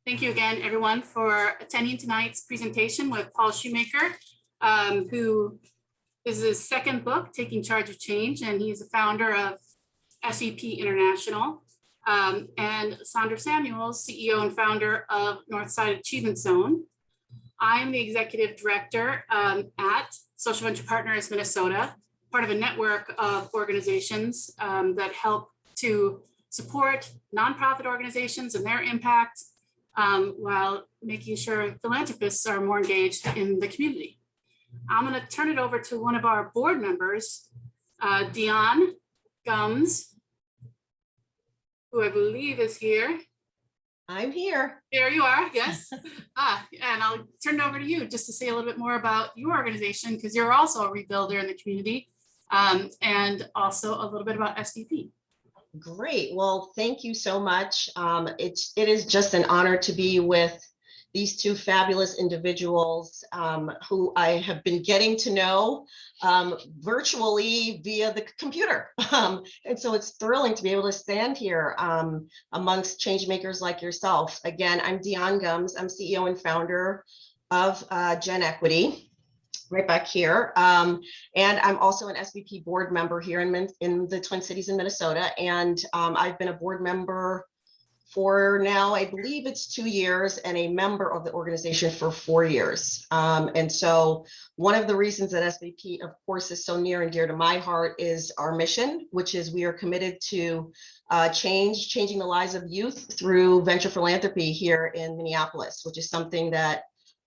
Thank you again, everyone, for attending tonight's presentation with Paul Shoemaker, who is his second book, Taking Charge of Change, and he's the founder of SVP International, and Sondra Samuels, CEO and founder of Northside Achievement Zone. I'm the executive director at Social Venture Partners Minnesota, part of a network of organizations that help to support nonprofit organizations and their impact while making sure philanthropists are more engaged in the community. I'm going to turn it over to one of our board members, Dionne Gumbs, who I believe is here. I'm here. There you are, yes. And I'll turn it over to you just to say a little bit more about your organization, because you're also a rebuilder in the community, and also a little bit about SVP. Great. Well, thank you so much. It is just an honor to be with these two fabulous individuals who I have been getting to know virtually via the computer. And so it's thrilling to be able to stand here amongst change makers like yourself. Again, I'm Dionne Gumbs. I'm CEO and founder of Gen Equity, right back here. And I'm also an SVP board member here in the Twin Cities in Minnesota. And I've been a board member for now, I believe it's 2 years, and a member of the organization for 4 years. And so one of the reasons that SVP, of course, is so near and dear to my heart is our mission, which is we are committed to changing the lives of youth through venture philanthropy here in Minneapolis, which is something that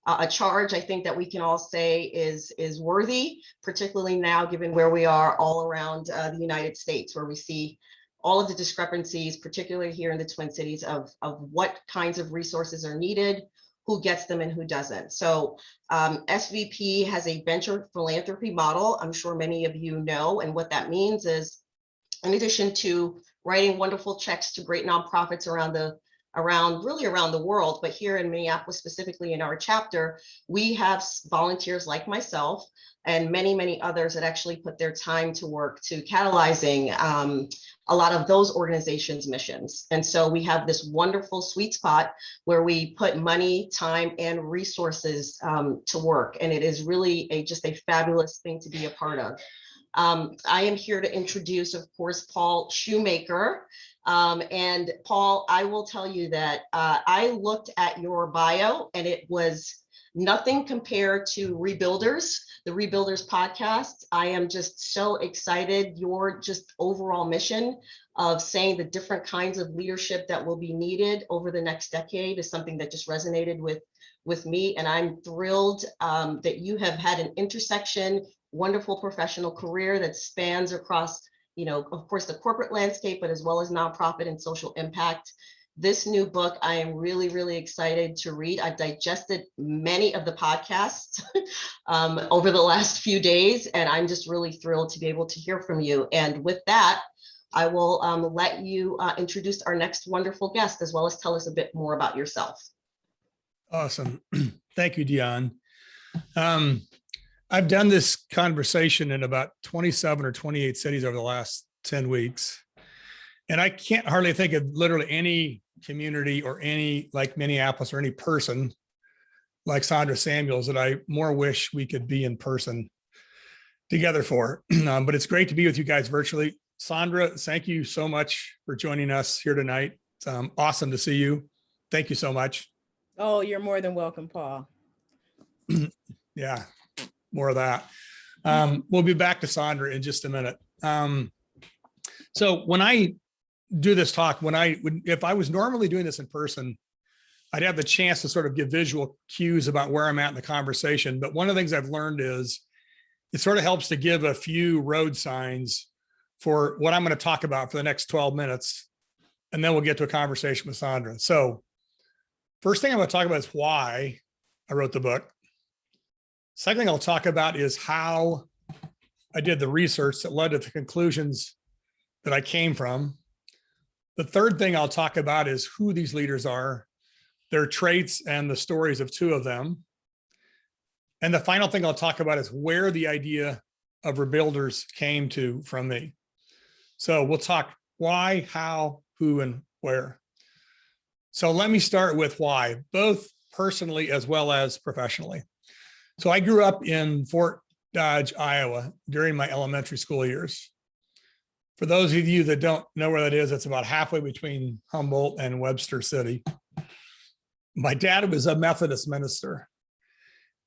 a charge I think that we can all say is worthy, particularly now given where we are all around the United States, where we see all of the discrepancies, particularly here in the Twin Cities, of what kinds of resources are needed, who gets them and who doesn't. So SVP has a venture philanthropy model, I'm sure many of you know, and what that means is, in addition to writing wonderful checks to great nonprofits around the world, but here in Minneapolis, specifically in our chapter, we have volunteers like myself and many others that actually put their time to work to catalyzing a lot of those organizations' missions. And so we have this wonderful sweet spot where we put money, time, and resources to work. And it is really just a fabulous thing to be a part of. I am here to introduce, of course, Paul Shoemaker. And Paul, I will tell you that I looked at your bio and it was nothing compared to Rebuilders, the Rebuilders podcast. I am just so excited. Your just overall mission of saying the different kinds of leadership that will be needed over the next decade is something that just resonated with me. And I'm thrilled that you have had an wonderful professional career that spans across, of course, the corporate landscape, but as well as nonprofit and social impact. This new book, I am really excited to read. I've digested many of the podcasts over the last few days, and I'm just really thrilled to be able to hear from you. And with that, I will let you introduce our next wonderful guest, as well as tell us a bit more about yourself. Awesome. Thank you, Dionne. I've done this conversation in about 27 or 28 cities over the last 10 weeks. And I can't hardly think of literally any community or any, like Minneapolis, or any person like Sondra Samuels that I more wish we could be in person together for. But it's great to be with you guys virtually. Sondra, thank you so much for joining us here tonight. It's awesome to see you. Thank you so much. Oh, you're more than welcome, Paul. Yeah, more of that. We'll be back to Sondra in just a minute. So when I do this talk, if I was normally doing this in person, I'd have the chance to sort of give visual cues about where I'm at in the conversation. But one of the things I've learned is it sort of helps to give a few road signs for what I'm going to talk about for the next 12 minutes. And then we'll get to a conversation with Sondra. So first thing I'm going to talk about is why I wrote the book. Second thing I'll talk about is how I did the research that led to the conclusions that I came from. The third thing I'll talk about is who these leaders are, their traits, and the stories of two of them. And the final thing I'll talk about is where the idea of Rebuilders came to from me. So we'll talk why, how, who, and where. So let me start with why, both personally as well as professionally. So I grew up in Fort Dodge, Iowa during my elementary school years. For those of you that don't know where that is, it's about halfway between Humboldt and Webster City. My dad was a Methodist minister.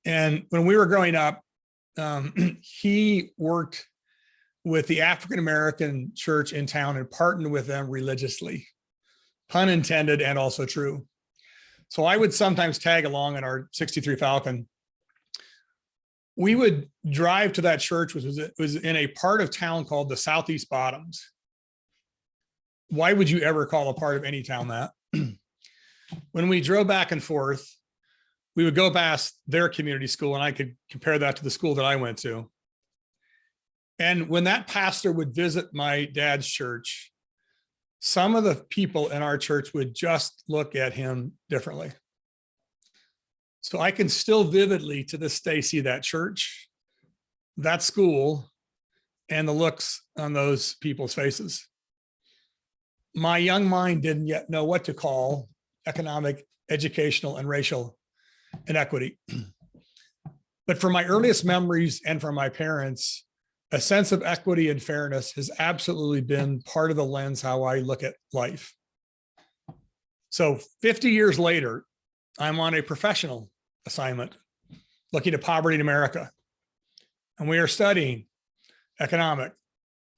And when we were growing up, he worked with the African-American church in town and partnered with them religiously, pun intended and also true. So I would sometimes tag along in our 63 Falcon. We would drive to that church, which was in a part of town called the Southeast Bottoms. Why would you ever call a part of any town that? When we drove back and forth, we would go past their community school, and I could compare that to the school that I went to. And when that pastor would visit my dad's church, some of the people in our church would just look at him differently. So I can still vividly to this day see that church, that school, and the looks on those people's faces. My young mind didn't yet know what to call economic, educational, and racial inequity. But from my earliest memories and from my parents, a sense of equity and fairness has absolutely been part of the lens how I look at life. So 50 years later, I'm on a professional assignment looking at poverty in America. And we are studying economic,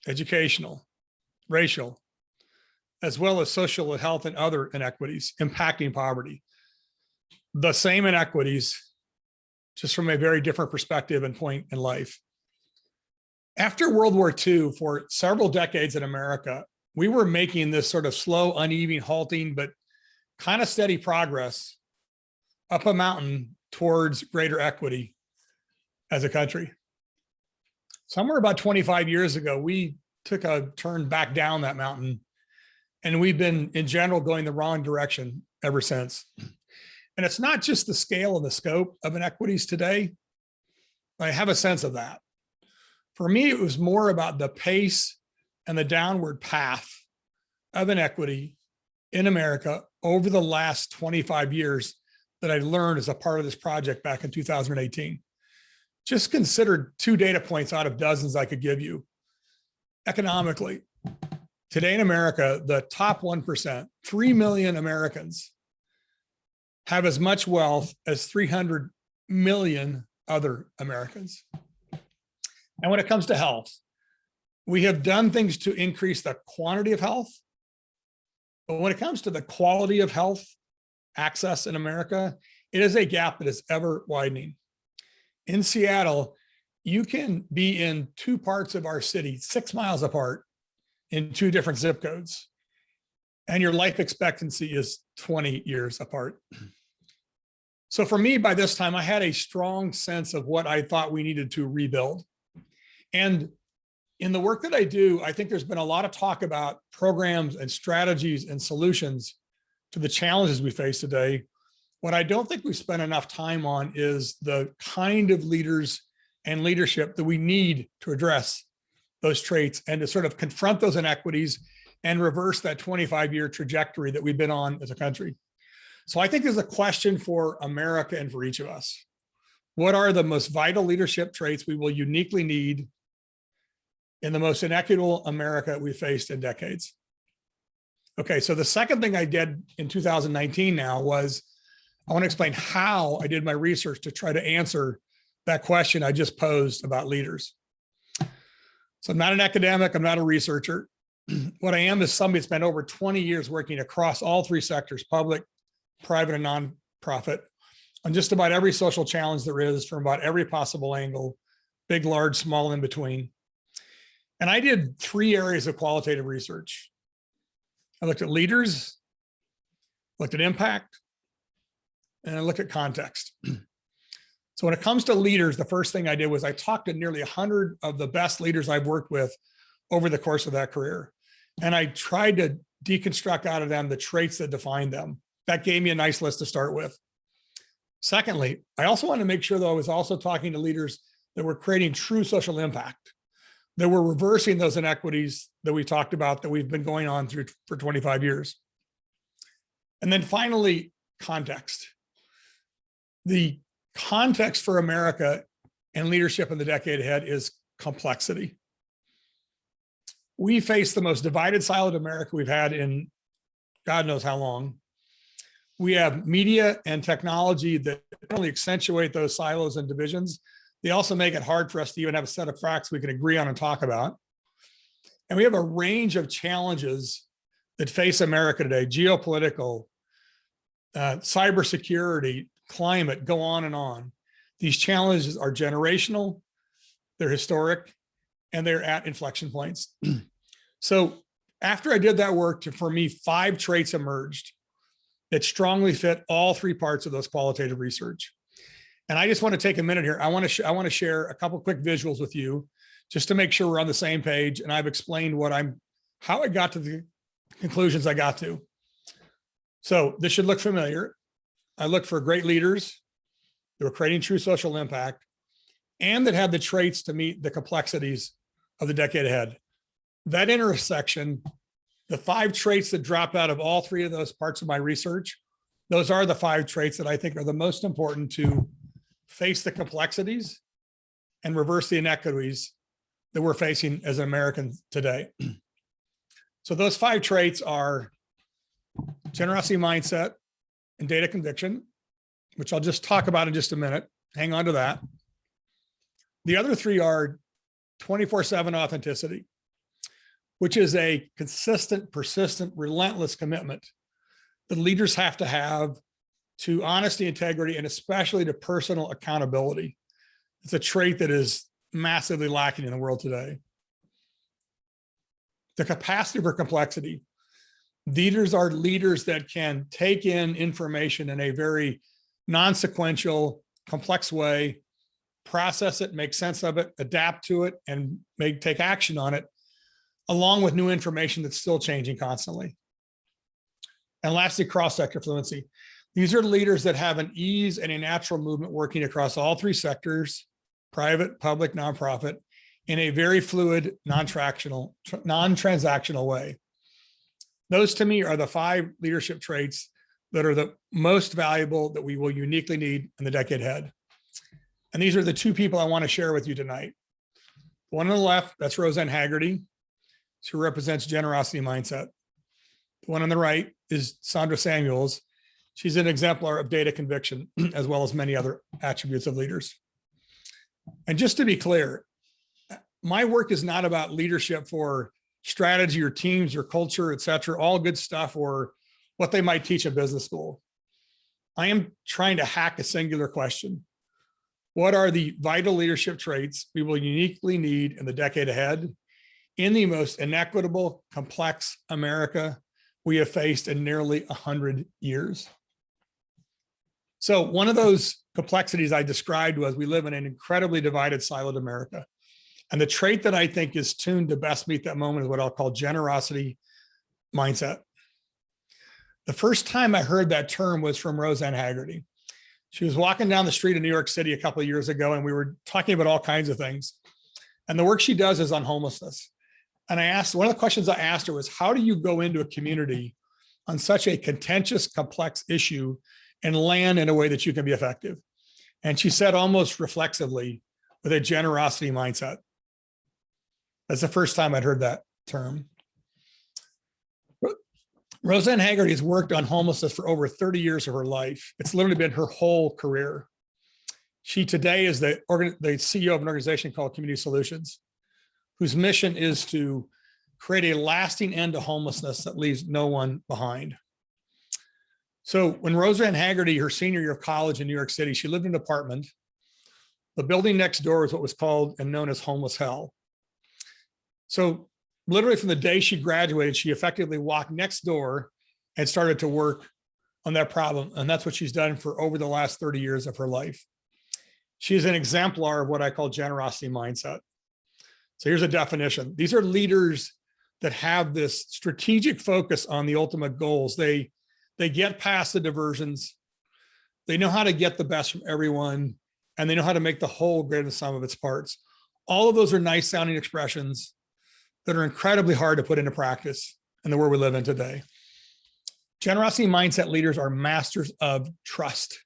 educational, racial, as well as social health and other inequities impacting poverty. The same inequities, just from a very different perspective and point in life. After World War II, for several decades in America, we were making this sort of slow, uneven, halting, but kind of steady progress up a mountain towards greater equity as a country. Somewhere about 25 years ago, we took a turn back down that mountain, and we've been, in general, going the wrong direction ever since. And it's not just the scale and the scope of inequities today. I have a sense of that. For me, it was more about the pace and the downward path of inequity in America over the last 25 years that I learned as a part of this project back in 2018. Just consider 2 data points out of dozens I could give you. Economically, today in America, the top 1%, 3 million Americans, have as much wealth as 300 million other Americans. And when it comes to health, we have done things to increase the quantity of health. But when it comes to the quality of health access in America, it is a gap that is ever widening. In Seattle, you can be in 2 parts of our city, 6 miles apart, in 2 different zip codes, and your life expectancy is 20 years apart. So for me, by this time, I had a strong sense of what I thought we needed to rebuild. And in the work that I do, I think there's been a lot of talk about programs and strategies and solutions to the challenges we face today. What I don't think we spent enough time on is the kind of leaders and leadership that we need to address those traits and to sort of confront those inequities and reverse that 25-year trajectory that we've been on as a country. So I think there's a question for America and for each of us. What are the most vital leadership traits we will uniquely need in the most inequitable America we faced in decades? Okay, so the second thing I did in 2019 now was I want to explain how I did my research to try to answer that question I just posed about leaders. So I'm not an academic, I'm not a researcher. What I am is somebody that's spent over 20 years working across all 3 sectors, public, private, and nonprofit, on just about every social challenge there is from about every possible angle, big, large, small, in between. And I did 3 areas of qualitative research. I looked at leaders, looked at impact, and I looked at context. So when it comes to leaders, the first thing I did was I talked to nearly 100 of the best leaders I've worked with over the course of that career. And I tried to deconstruct out of them the traits that define them. That gave me a nice list to start with. Secondly, I also wanted to make sure that I was also talking to leaders that were creating true social impact, that were reversing those inequities that we talked about that we've been going on through for 25 years. And then finally, context. The context for America and leadership in the decade ahead is complexity. We face the most divided, siloed America we've had in God knows how long. We have media and technology that not only accentuate those silos and divisions, they also make it hard for us to even have a set of facts we can agree on and talk about. And we have a range of challenges that face America today: geopolitical, cybersecurity, climate, go on and on. These challenges are generational, they're historic, and they're at inflection points. So after I did that work, for me, 5 traits emerged that strongly fit all 3 parts of those qualitative research. And I just want to take a minute here. I want to share a couple quick visuals with you just to make sure we're on the same page. And I've explained how I got to the conclusions I got to. So this should look familiar. I looked for great leaders that were creating true social impact and that had the traits to meet the complexities of the decade ahead. That intersection, the 5 traits that dropped out of all 3 of those parts of my research, those are the 5 traits that I think are the most important to face the complexities and reverse the inequities that we're facing as Americans today. So those 5 traits are generosity mindset and data conviction, which I'll just talk about in just a minute. Hang on to that. The other 3 are 24/7 authenticity, which is a consistent, persistent, relentless commitment that leaders have to honesty, integrity, and especially to personal accountability. It's a trait that is massively lacking in the world today. The capacity for complexity. Leaders are leaders that can take in information in a very non-sequential, complex way, process it, make sense of it, adapt to it, and take action on it, along with new information that's still changing constantly. And lastly, cross-sector fluency. These are leaders that have an ease and a natural movement working across all 3 sectors, private, public, nonprofit, in a very fluid, non-transactional way. Those to me are the 5 leadership traits that are the most valuable that we will uniquely need in the decade ahead. And these are the 2 people I want to share with you tonight. One on the left, that's Roseanne Haggerty, who represents generosity mindset. The one on the right is Sondra Samuels. She's an exemplar of data conviction, as well as many other attributes of leaders. And just to be clear, my work is not about leadership for strategy or teams or culture, et cetera, all good stuff, or what they might teach in business school. I am trying to hack a singular question. What are the vital leadership traits we will uniquely need in the decade ahead in the most inequitable, complex America we have faced in nearly 100 years? So one of those complexities I described was we live in an incredibly divided, siloed America. And the trait that I think is tuned to best meet that moment is what I'll call generosity mindset. The first time I heard that term was from Roseanne Haggerty. She was walking down the street in New York City a couple of years ago, and we were talking about all kinds of things. And the work she does is on homelessness. And one of the questions I asked her was, how do you go into a community on such a contentious, complex issue and land in a way that you can be effective? And she said almost reflexively, with a generosity mindset. That's the first time I'd heard that term. Roseanne Haggerty has worked on homelessness for over 30 years of her life. It's literally been her whole career. She today is the CEO of an organization called Community Solutions, whose mission is to create a lasting end to homelessness that leaves no one behind. So when Roseanne Haggerty, her senior year of college in New York City, she lived in an apartment. The building next door is what was called and known as homeless hell. So literally from the day she graduated, she effectively walked next door and started to work on that problem. And that's what she's done for over the last 30 years of her life. She's an exemplar of what I call generosity mindset. So here's a definition. These are leaders that have this strategic focus on the ultimate goals. They get past the diversions. They know how to get the best from everyone, and they know how to make the whole greater than the sum of its parts. All of those are nice sounding expressions that are incredibly hard to put into practice in the world we live in today. Generosity mindset leaders are masters of trust.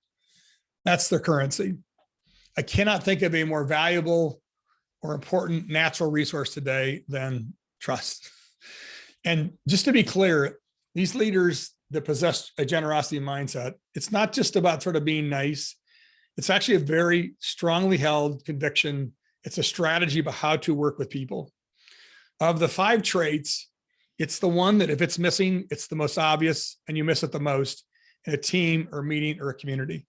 That's their currency. I cannot think of a more valuable or important natural resource today than trust. And just to be clear, these leaders that possess a generosity mindset, it's not just about sort of being nice. It's actually a very strongly held conviction. It's a strategy about how to work with people. Of the 5 traits, it's the one that if it's missing, it's the most obvious and you miss it the most in a team or meeting or a community.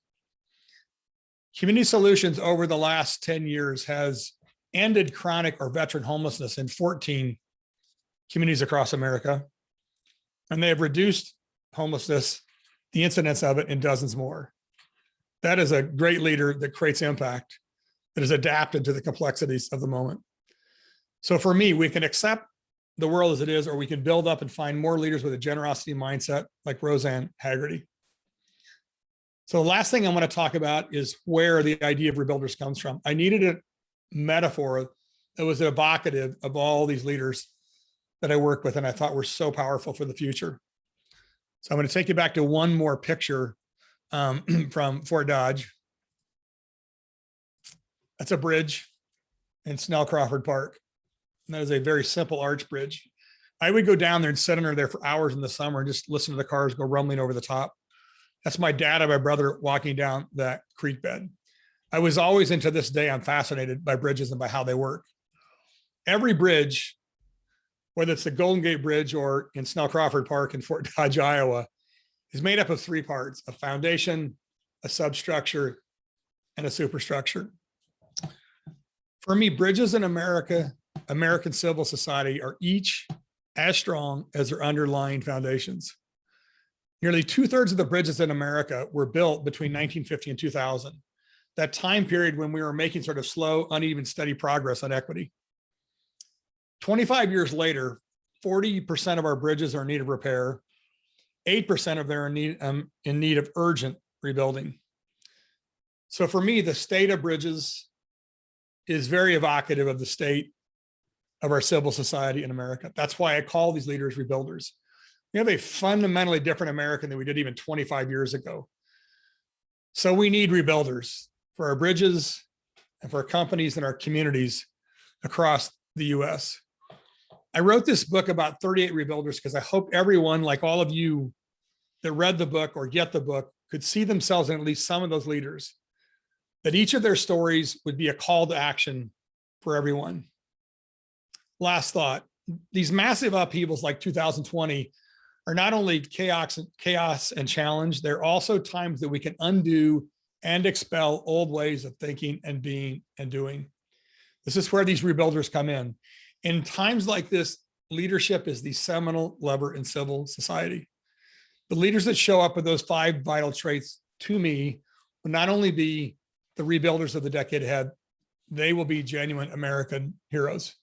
Community Solutions over the last 10 years has ended chronic or veteran homelessness in 14 communities across America. And they have reduced homelessness, the incidence of it, in dozens more. That is a great leader that creates impact, that is adapted to the complexities of the moment. So for me, we can accept the world as it is, or we can build up and find more leaders with a generosity mindset like Roseanne Haggerty. So the last thing I want to talk about is where the idea of Rebuilders comes from. I needed a metaphor that was evocative of all these leaders that I work with and I thought were so powerful for the future. So I'm going to take you back to one more picture from Fort Dodge. That's a bridge in Snell Crawford Park. And that is a very simple arch bridge. I would go down there and sit under there for hours in the summer and just listen to the cars go rumbling over the top. That's my dad and my brother walking down that creek bed. I was always, and to this day, I'm fascinated by bridges and by how they work. Every bridge, whether it's the Golden Gate Bridge or in Snell Crawford Park in Fort Dodge, Iowa, is made up of 3 parts: a foundation, a substructure, and a superstructure. For me, bridges in America, American civil society, are each as strong as their underlying foundations. Nearly 2/3 of the bridges in America were built between 1950 and 2000, that time period when we were making sort of slow, uneven, steady progress on equity. 25 years later, 40% of our bridges are in need of repair. 8% of them are in need of urgent rebuilding. So for me, the state of bridges is very evocative of the state of our civil society in America. That's why I call these leaders rebuilders. We have a fundamentally different American than we did even 25 years ago. So we need rebuilders for our bridges and for our companies and our communities across the US. I wrote this book about 38 rebuilders because I hope everyone, like all of you that read the book or get the book, could see themselves in at least some of those leaders, that each of their stories would be a call to action for everyone. Last thought, these massive upheavals like 2020 are not only chaos and challenge, they're also times that we can undo and expel old ways of thinking and being and doing. This is where these rebuilders come in. In times like this, leadership is the seminal lever in civil society. The leaders that show up with those 5 vital traits, to me, will not only be the rebuilders of the decade ahead, they will be genuine American heroes.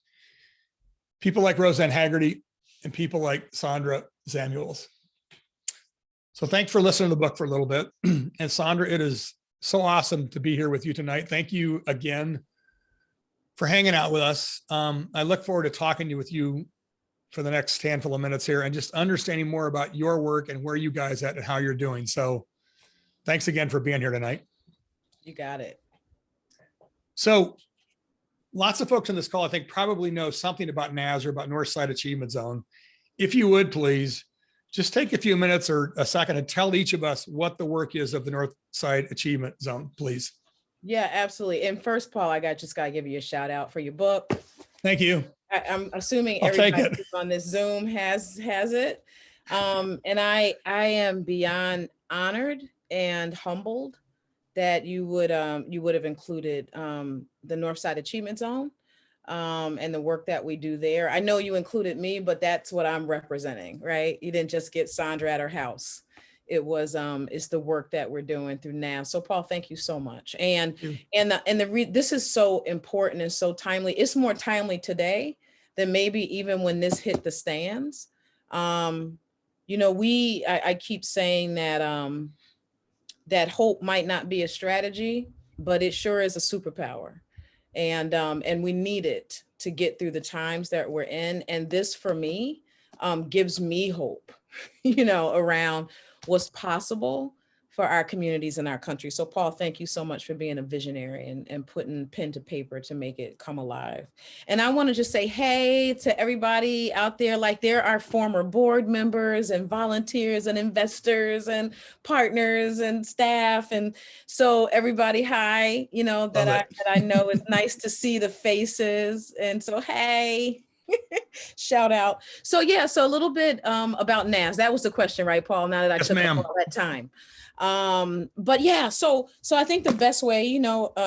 People like Roseanne Haggerty and people like Sondra Samuels. So thanks for listening to the book for a little bit. And Sondra, it is so awesome to be here with you tonight. Thank you again for hanging out with us. I look forward to talking with you for the next handful of minutes here and just understanding more about your work and where you guys at and how you're doing. So thanks again for being here tonight. You got it. So lots of folks on this call, I think, probably know something about NAZ or about Northside Achievement Zone. If you would, please just take a few minutes or a second and tell each of us what the work is of the Northside Achievement Zone, please. Yeah, absolutely. And first, Paul, I just got to give you a shout out for your book. Thank you. I'm assuming I'll everybody who's on this Zoom has it. And I am beyond honored and humbled that you would have included the Northside Achievement Zone and the work that we do there. I know you included me, but that's what I'm representing, right? You didn't just get Sondra at her house. It was it's the work that we're doing through NAV. So Paul, thank you so much. And this is so important and so timely. It's more timely today than maybe even when this hit the stands. You know, I keep saying that that hope might not be a strategy, but it sure is a superpower. And we need it to get through the times that we're in. And this, for me, gives me hope around what's possible for our communities and our country. So Paul, thank you so much for being a visionary and putting pen to paper to make it come alive. And I want to just say, hey, to everybody out there, like there are former board members and volunteers and investors and partners and staff. And so everybody, hi, that I know. It's nice to see the faces. And so, hey, shout out. So yeah, so a little bit about NAS. That was the question, right, Paul? Now that I took up all that time. But yeah, so I think the best way,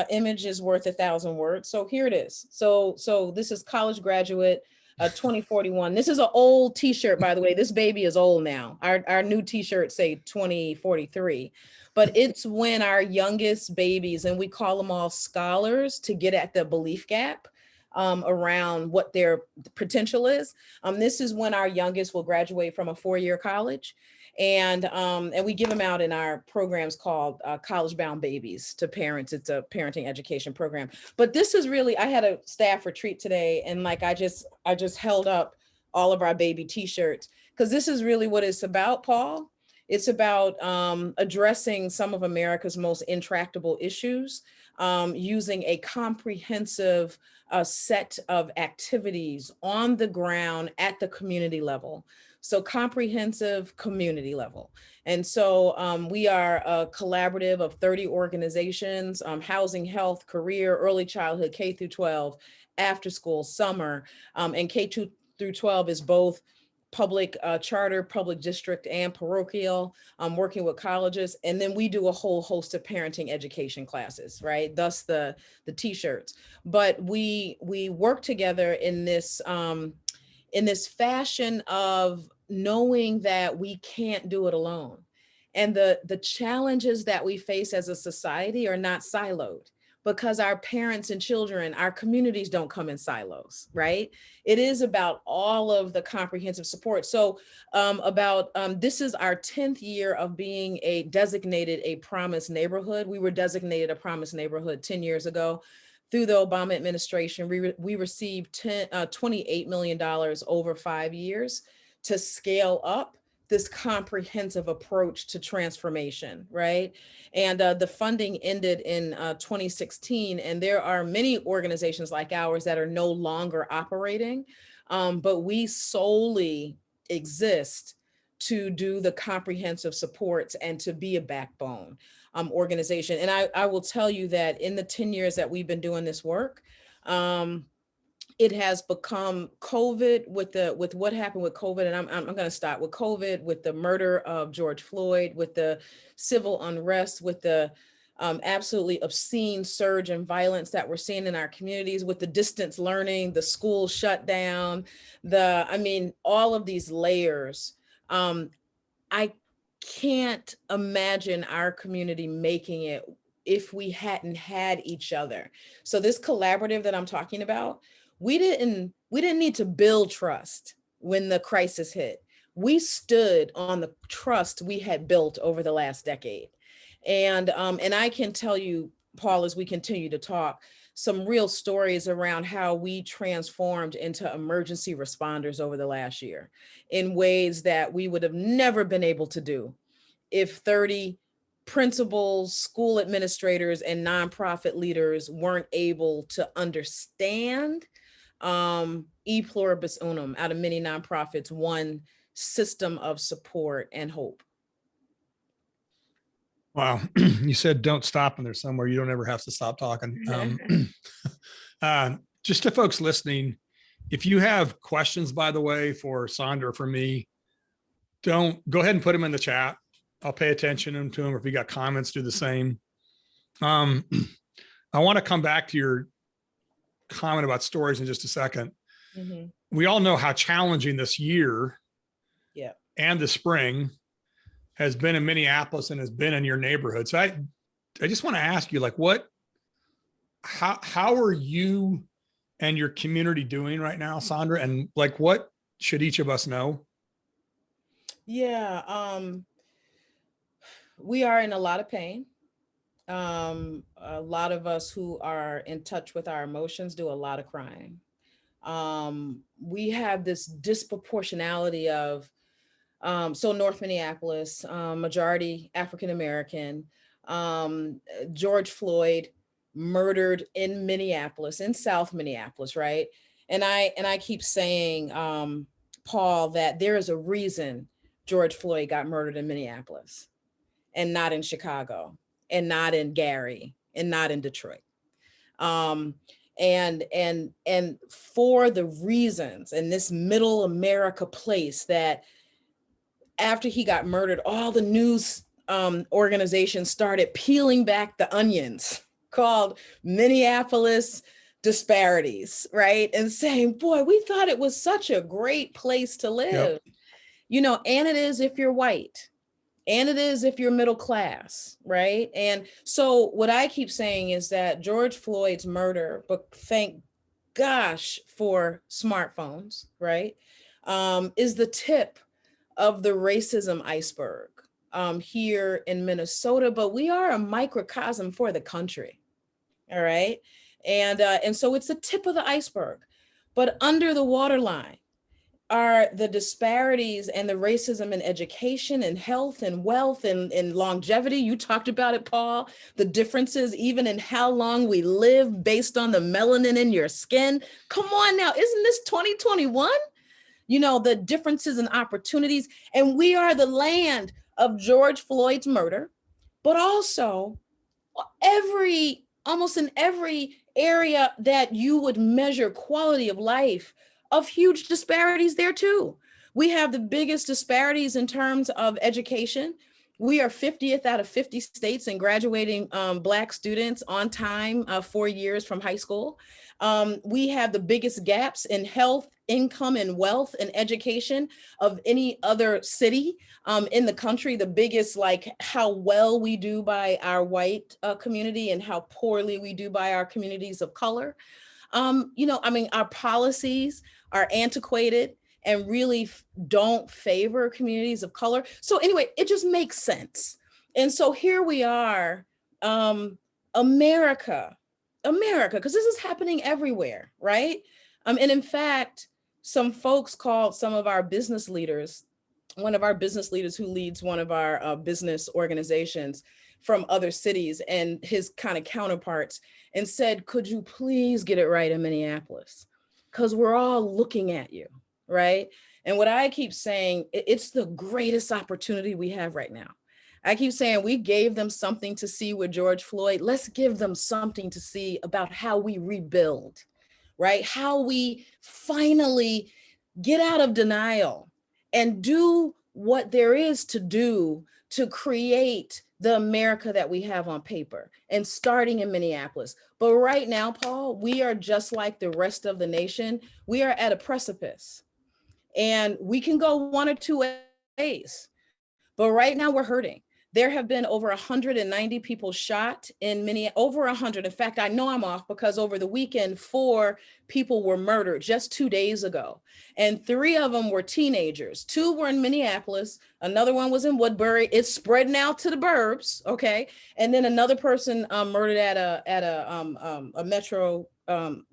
image is worth 1,000 words. So here it is. So this is college graduate 2041. This is an old t-shirt, by the way. This baby is old now. Our new t-shirts say 2043, but it's when our youngest babies, and we call them all scholars, to get at the belief gap around what their potential is. This is when our youngest will graduate from a 4-year college. And we give them out in our programs called College Bound Babies to parents. It's a parenting education program. But this is really, I had a staff retreat today, and like I just held up all of our baby t-shirts, because this is really what it's about, Paul. It's about addressing some of America's most intractable issues using a comprehensive set of activities on the ground at the community level. So comprehensive community level. And so we are a collaborative of 30 organizations, housing, health, career, early childhood, K through 12, after school, summer, and K through 12 is both public charter, public district, and parochial, working with colleges. And then we do a whole host of parenting education classes, right? Thus the t-shirts. But we work together in this fashion of knowing that we can't do it alone. And the challenges that we face as a society are not siloed, because our parents and children, our communities don't come in silos, right? It is about all of the comprehensive support. So this is our 10th year of being designated a promised neighborhood. We were designated a promised neighborhood 10 years ago. Through the Obama administration, we received $28 million over 5 years to scale up this comprehensive approach to transformation, right? And the funding ended in 2016, and there are many organizations like ours that are no longer operating, but we solely exist to do the comprehensive supports and to be a backbone organization. And I will tell you that in the 10 years that we've been doing this work, it has become COVID with what happened with COVID. And I'm going to start with COVID, with the murder of George Floyd, with the civil unrest, with the absolutely obscene surge in violence that we're seeing in our communities, with the distance learning, the school shutdown, all of these layers. I can't imagine our community making it if we hadn't had each other. So this collaborative that I'm talking about, we didn't need to build trust when the crisis hit. We stood on the trust we had built over the last decade. And I can tell you, Paul, as we continue to talk, some real stories around how we transformed into emergency responders over the last year in ways that we would have never been able to do if 30 principals, school administrators, and nonprofit leaders weren't able to understand e pluribus unum, out of many nonprofits, one system of support and hope. Wow. You said don't stop, and there's somewhere you don't ever have to stop talking. Just to folks listening, if you have questions, by the way, for Sondra or for me, go ahead and put them in the chat. I'll pay attention to them. Or if you got comments, do the same. I want to come back to your comment about stories in just a second. Mm-hmm. We all know how challenging this year and the spring has been in Minneapolis and has been in your neighborhood. So I just want to ask you, like, how are you and your community doing right now, Sondra? And like, what should each of us know? Yeah, we are in a lot of pain. A lot of us who are in touch with our emotions do a lot of crying. We have this disproportionality of So North Minneapolis, majority African-American, George Floyd murdered in Minneapolis, in South Minneapolis, right? And I keep saying, Paul, that there is a reason George Floyd got murdered in Minneapolis and not in Chicago and not in Gary and not in Detroit. And for the reasons in this middle America place that after he got murdered, all the news organizations started peeling back the onions called Minneapolis disparities, right? And saying, boy, we thought it was such a great place to live. Yep. And it is if you're white, and it is if you're middle class, right? And so what I keep saying is that George Floyd's murder, but thank gosh for smartphones, right, is the tip of the racism iceberg here in Minnesota, but we are a microcosm for the country, all right? And so it's the tip of the iceberg, but under the waterline are the disparities and the racism in education and health and wealth and longevity. You talked about it, Paul, the differences even in how long we live based on the melanin in your skin. Come on now, isn't this 2021? The differences and opportunities. And we are the land of George Floyd's murder, but also almost in every area that you would measure quality of life, of huge disparities there too. We have the biggest disparities in terms of education. We are 50th out of 50 states in graduating Black students on time, 4 years from high school. We have the biggest gaps in health, income, and wealth and education of any other city in the country. The biggest, like how well we do by our white community and how poorly we do by our communities of color. Our policies are antiquated and really don't favor communities of color. So anyway, it just makes sense. And so here we are, America, because this is happening everywhere, right? And in fact, some folks called some of our business leaders, one of our business leaders who leads one of our business organizations from other cities and his kind of counterparts, and said, could you please get it right in Minneapolis? Because we're all looking at you, right? And what I keep saying, it's the greatest opportunity we have right now. I keep saying we gave them something to see with George Floyd. Let's give them something to see about how we rebuild, right? How we finally get out of denial and do what there is to do to create the America that we have on paper, and starting in Minneapolis. But right now, Paul, we are just like the rest of the nation. We are at a precipice and we can go one or two ways, but right now we're hurting. There have been over 190 people shot in Minneapolis, over 100. In fact, I know I'm off because over the weekend, 4 people were murdered just 2 days ago. And 3 of them were teenagers. 2 were in Minneapolis. Another one was in Woodbury. It's spreading out to the burbs, okay? And then another person murdered at a metro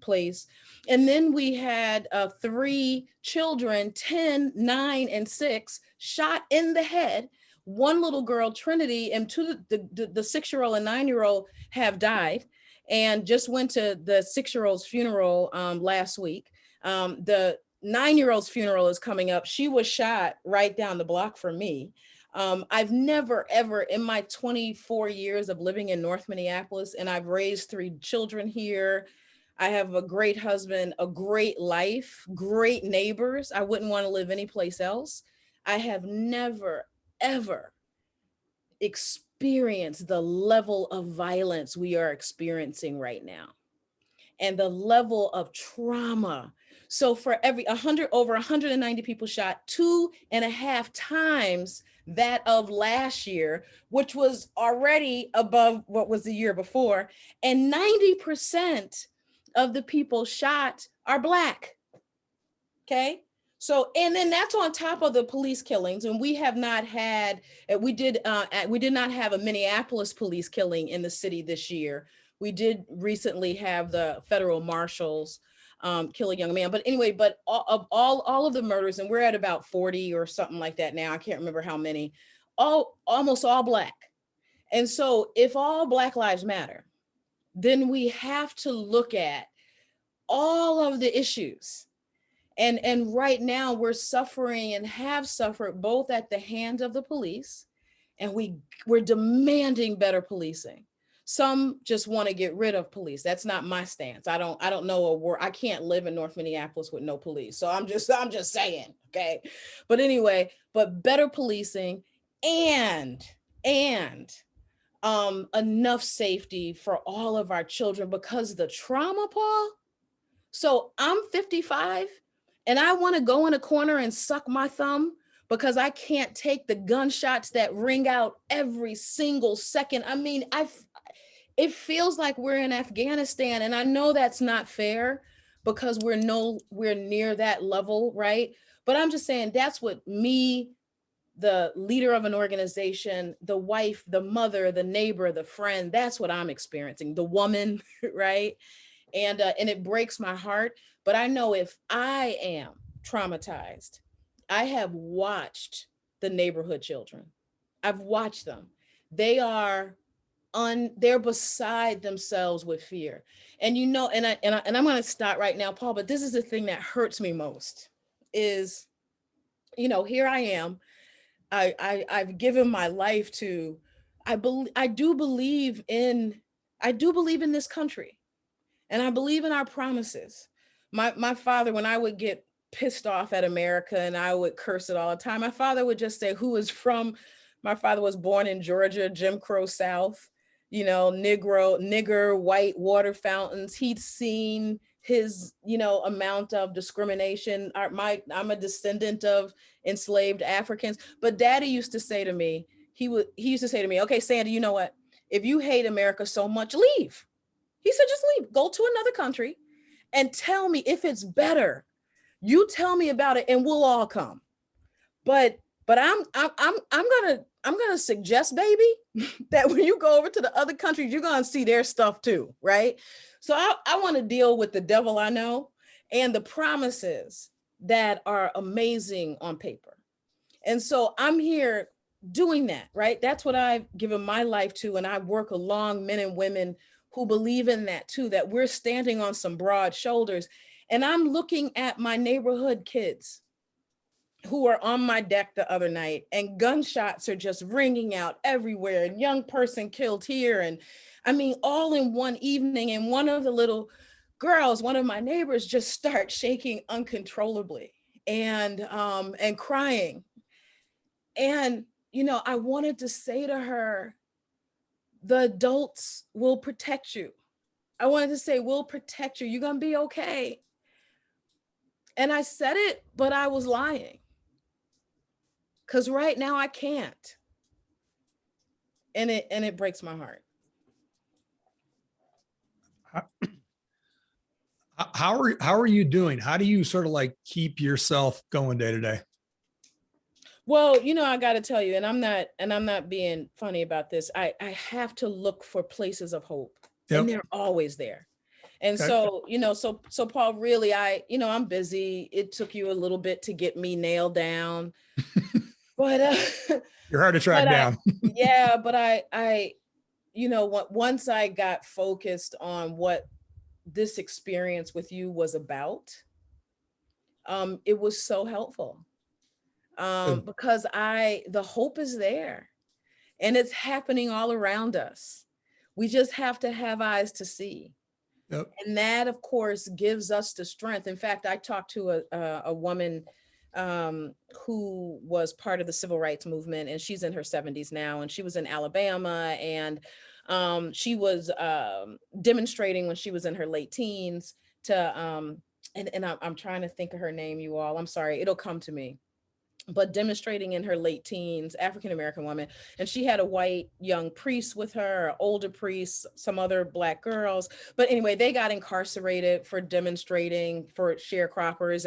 place. And then we had 3 children, 10, 9, and 6, shot in the head. 1 little girl, Trinity, and 2, the 6-year-old and 9-year-old have died, and just went to the 6-year-old's funeral last week. The 9-year-old's funeral is coming up. She was shot right down the block from me. I've never, ever in my 24 years of living in North Minneapolis, and I've raised 3 children here. I have a great husband, a great life, great neighbors. I wouldn't want to live anyplace else. I have never, ever experienced the level of violence we are experiencing right now and the level of trauma. So for every over 190 people shot, 2.5 times that of last year, which was already above what was the year before. And 90% of the people shot are Black, okay? So, and then that's on top of the police killings. And we have not had, we did not have a Minneapolis police killing in the city this year. We did recently have the federal marshals kill a young man. But anyway, but all of the murders, and we're at about 40 or something like that now. I can't remember how many, almost all Black. And so if all Black lives matter, then we have to look at all of the issues. And right now we're suffering and have suffered both at the hands of the police, and we're demanding better policing. Some just want to get rid of police. That's not my stance. I don't know a word. I can't live in North Minneapolis with no police. So I'm just saying, okay. But anyway, but better policing and enough safety for all of our children, because the trauma, Paul. So I'm 55 and I want to go in a corner and suck my thumb because I can't take the gunshots that ring out every single second. I mean, it feels like we're in Afghanistan, and I know that's not fair because we're near that level, right? But I'm just saying that's what me, the leader of an organization, the wife, the mother, the neighbor, the friend, that's what I'm experiencing, the woman, right? And it breaks my heart. But I know if I am traumatized, I have watched the neighborhood children. I've watched them. They're beside themselves with fear. And you know, and I'm going to stop right now, Paul, but this is the thing that hurts me most is, you know, here I am. I've given my life to, I do believe in this country, and I believe in our promises. My father, when I would get pissed off at America and I would curse it all the time, my father would just say, my father was born in Georgia, Jim Crow South, you know, nigger, white water fountains. He'd seen his, you know, amount of discrimination. I'm a descendant of enslaved Africans, but Daddy used to say to me, he used to say to me, okay, Sandy, you know what? If you hate America so much, leave. He said, just leave, go to another country and tell me if it's better. You tell me about it and we'll all come. But I'm gonna suggest, baby, that when you go over to the other countries, you're gonna see their stuff too, right? So I want to deal with the devil I know and the promises that are amazing on paper. And so I'm here doing that, right? That's what I've given my life to, and I work along men and women who believe in that too, that we're standing on some broad shoulders. And I'm looking at my neighborhood kids who were on my deck the other night, and gunshots are just ringing out everywhere, and young person killed here. And I mean, all in one evening. And one of the little girls, one of my neighbors, just starts shaking uncontrollably and crying. And, you know, I wanted to say to her, the adults will protect you. I wanted to say, we'll protect you. You're going to be okay. And I said it, but I was lying. Because right now I can't. And it breaks my heart. How are you doing? How do you sort of like keep yourself going day to day? Well, you know, I got to tell you, and I'm not being funny about this. I have to look for places of hope, and they're always there. And okay. So, you know, so Paul, really, I'm busy. It took you a little bit to get me nailed down, but you're hard to track down. But I, you know, once I got focused on what this experience with you was about, it was so helpful. Because the hope is there, and it's happening all around us. We just have to have eyes to see. Yep. And that, of course, gives us the strength. In fact, I talked to a woman who was part of the civil rights movement, and she's in her 70s now, and she was in Alabama, and she was demonstrating when she was in her late teens to, and I'm trying to think of her name, you all. I'm sorry, it'll come to me. But demonstrating in her late teens, African-American woman. And she had a white young priest with her, an older priest, some other Black girls. But anyway, they got incarcerated for demonstrating for sharecroppers.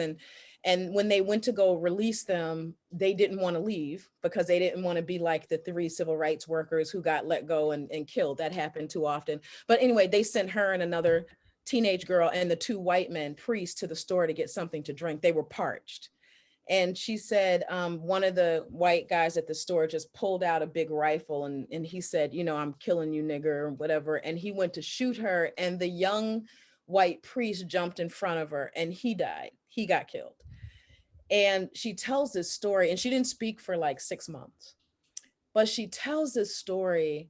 And when they went to go release them, they didn't want to leave because they didn't want to be like the 3 civil rights workers who got let go and killed. That happened too often. But anyway, they sent her and another teenage girl and the two white men priests to the store to get something to drink. They were parched. And she said, one of the white guys at the store just pulled out a big rifle and he said, you know, I'm killing you, nigger, or whatever. And he went to shoot her, and the young white priest jumped in front of her and he died. He got killed. And she tells this story, and she didn't speak for like 6 months, but she tells this story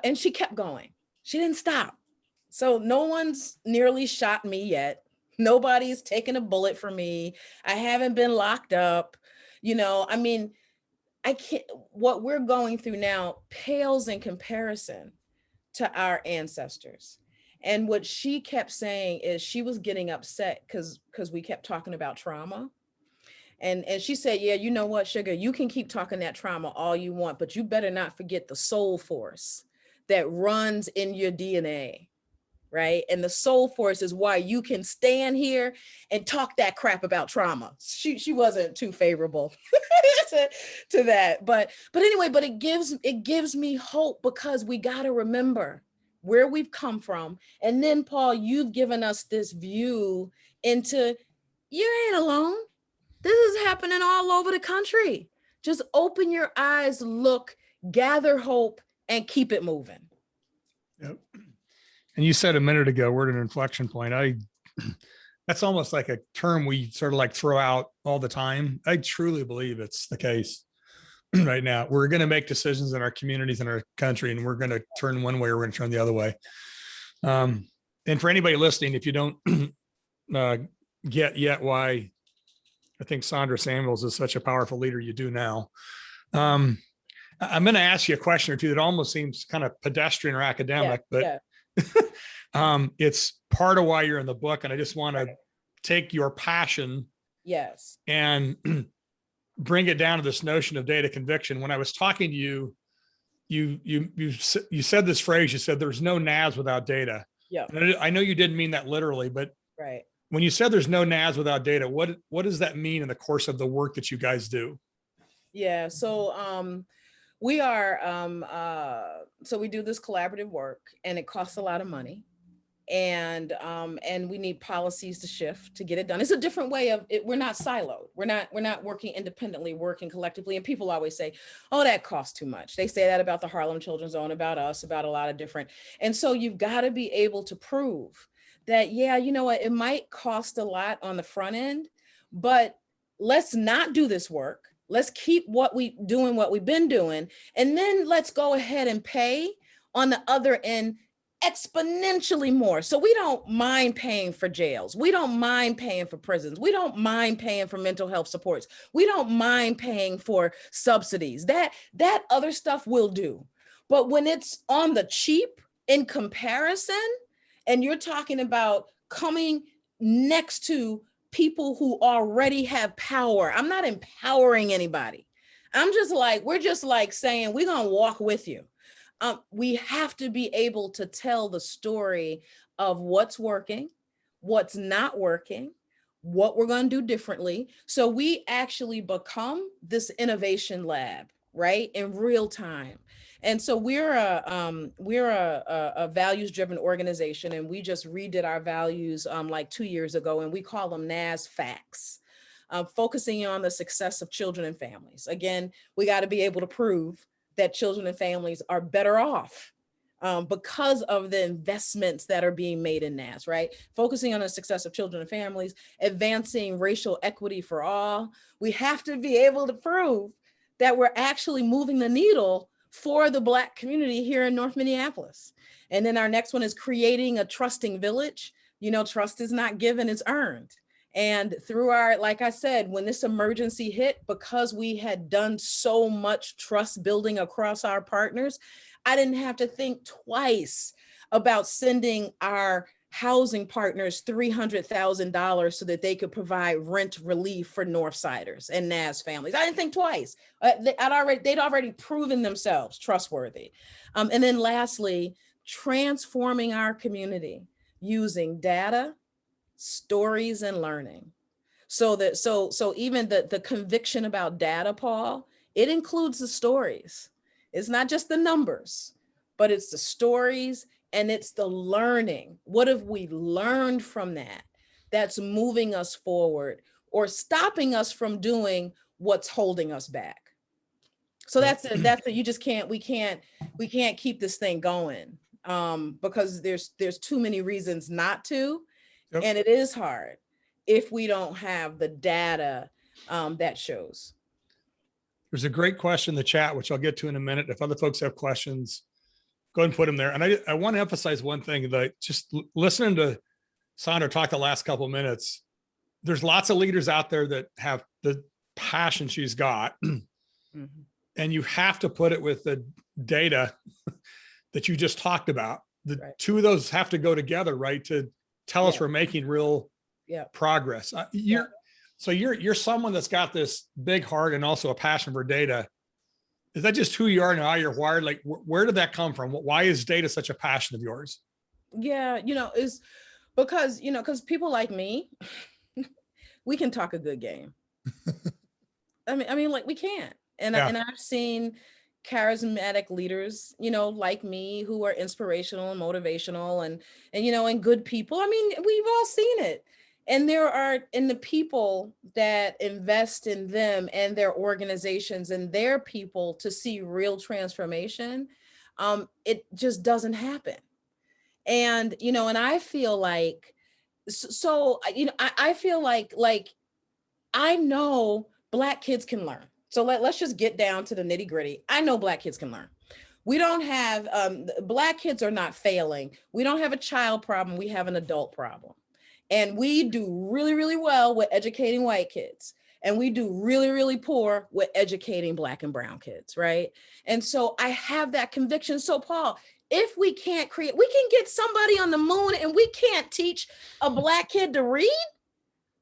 and she kept going. She didn't stop. So no one's nearly shot me yet. Nobody's taken a bullet for me. I haven't been locked up. You know, I mean, I can't, what we're going through now pales in comparison to our ancestors. And what she kept saying is she was getting upset because we kept talking about trauma. And she said, yeah, you know what, sugar, you can keep talking that trauma all you want, but you better not forget the soul force that runs in your DNA. Right. And the soul force is why you can stand here and talk that crap about trauma. She wasn't too favorable to that. But anyway, but it gives me hope, because we got to remember where we've come from. And then, Paul, you've given us this view into, you ain't alone. This is happening all over the country. Just open your eyes, look, gather hope, and keep it moving. Yep. And you said a minute ago, we're at an inflection point. That's almost like a term we sort of like throw out all the time. I truly believe it's the case right now. We're going to make decisions in our communities and our country, and we're going to turn one way or we're going to turn the other way. And for anybody listening, if you don't get yet why I think Sondra Samuels is such a powerful leader, you do now. I'm going to ask you a question or two that almost seems kind of pedestrian or academic, but it's part of why you're in the book. And I just want to take your passion and bring it down to this notion of data conviction. When I was talking to you, you said this phrase, you said there's no NAS without data. Yeah. And I know you didn't mean that literally, but when you said there's no NAS without data, what does that mean in the course of the work that you guys do? Yeah. So we are, so we do this collaborative work, and it costs a lot of money, and we need policies to shift to get it done. It's a different way of it. We're not siloed. We're not working independently, working collectively. And people always say, oh, that costs too much. They say that about the Harlem Children's Zone, about us, about a lot of different. And so you've got to be able to prove that, yeah, you know what, it might cost a lot on the front end, but let's not do this work. Let's keep what we've been doing. And then let's go ahead and pay on the other end exponentially more. So we don't mind paying for jails. We don't mind paying for prisons. We don't mind paying for mental health supports. We don't mind paying for subsidies. That other stuff will do. But when it's on the cheap in comparison, and you're talking about coming next to people who already have power. I'm not empowering anybody. We're just like saying, we're going to walk with you. We have to be able to tell the story of what's working, what's not working, what we're going to do differently. So we actually become this innovation lab, right, in real time. And so we're a values-driven organization, and we just redid our values like 2 years ago, and we call them NAS Facts, focusing on the success of children and families. Again, we got to be able to prove that children and families are better off because of the investments that are being made in NAS, right? Focusing on the success of children and families, advancing racial equity for all. We have to be able to prove that we're actually moving the needle for the Black community here in North Minneapolis. And then our next one is creating a trusting village. You know, trust is not given, it's earned. And through our, like I said, when this emergency hit, because we had done so much trust building across our partners, I didn't have to think twice about sending our housing partners $300,000 so that they could provide rent relief for Northsiders and NAS families. I didn't think twice. They'd already proven themselves trustworthy. And then lastly, transforming our community using data, stories, and learning. So even the conviction about data, Paul, it includes the stories. It's not just the numbers, but it's the stories And it's the learning. What have we learned from that that's moving us forward or stopping us from doing what's holding us back? So that's it. That's it. You just can't, we can't keep this thing going because there's too many reasons not to. Yep. And it is hard if we don't have the data that shows. There's a great question in the chat, which I'll get to in a minute. If other folks have questions, go ahead and put them there. And I want to emphasize one thing, that just listening to Sondra talk the last couple of minutes, there's lots of leaders out there that have the passion she's got. Mm-hmm. And you have to put it with the data that you just talked about. The Right. two of those have to go together, right? To tell us we're making real progress. You're someone that's got this big heart and also a passion for data. Is that just who you are and how you're wired? Like, where did that come from? Why is data such a passion of yours? Yeah, it's because, because people like me, we can talk a good game. I mean, like we can. And I've seen charismatic leaders, like me, who are inspirational and motivational and good people. I mean, we've all seen it. And there are in the people that invest in them and their organizations and their people to see real transformation. It just doesn't happen. And, and I feel like, I feel like I know Black kids can learn. So let's just get down to the nitty gritty. I know Black kids can learn. We don't have, Black kids are not failing. We don't have a child problem. We have an adult problem. And we do really, really well with educating white kids. And we do really, really poor with educating Black and brown kids, right? And so I have that conviction. So Paul, if we can't create, we can get somebody on the moon and we can't teach a Black kid to read?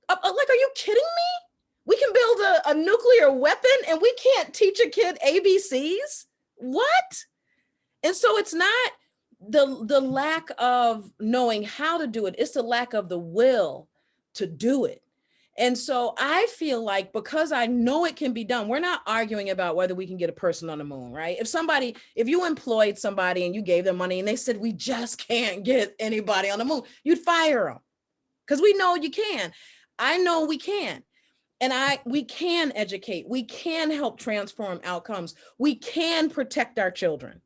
Like, are you kidding me? We can build a nuclear weapon and we can't teach a kid ABCs? What? And so it's not the lack of knowing how to do it, it's the lack of the will to do it. And so I feel like, because I know it can be done, we're not arguing about whether we can get a person on the moon, right? If you employed somebody and you gave them money and they said, we just can't get anybody on the moon, you'd fire them because we know you can. I know we can. And we can educate, we can help transform outcomes, we can protect our children.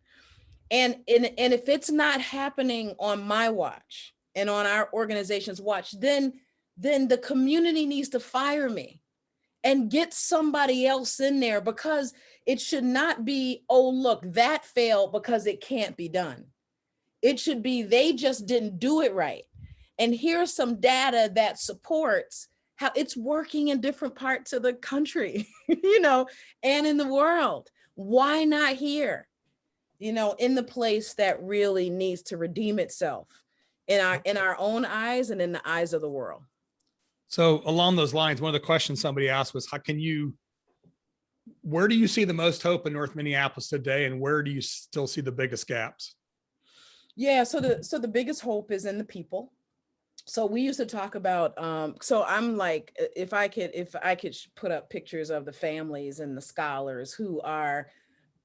And if it's not happening on my watch and on our organization's watch, then the community needs to fire me and get somebody else in there, because it should not be, oh, look, that failed because it can't be done. It should be, they just didn't do it right. And here's some data that supports how it's working in different parts of the country, and in the world. Why not here? In the place that really needs to redeem itself in our own eyes and in the eyes of the world. So along those lines, one of the questions somebody asked was, where do you see the most hope in North Minneapolis today? And where do you still see the biggest gaps? Yeah, so the biggest hope is in the people. So we used to talk about, so I'm like, if I could put up pictures of the families and the scholars who are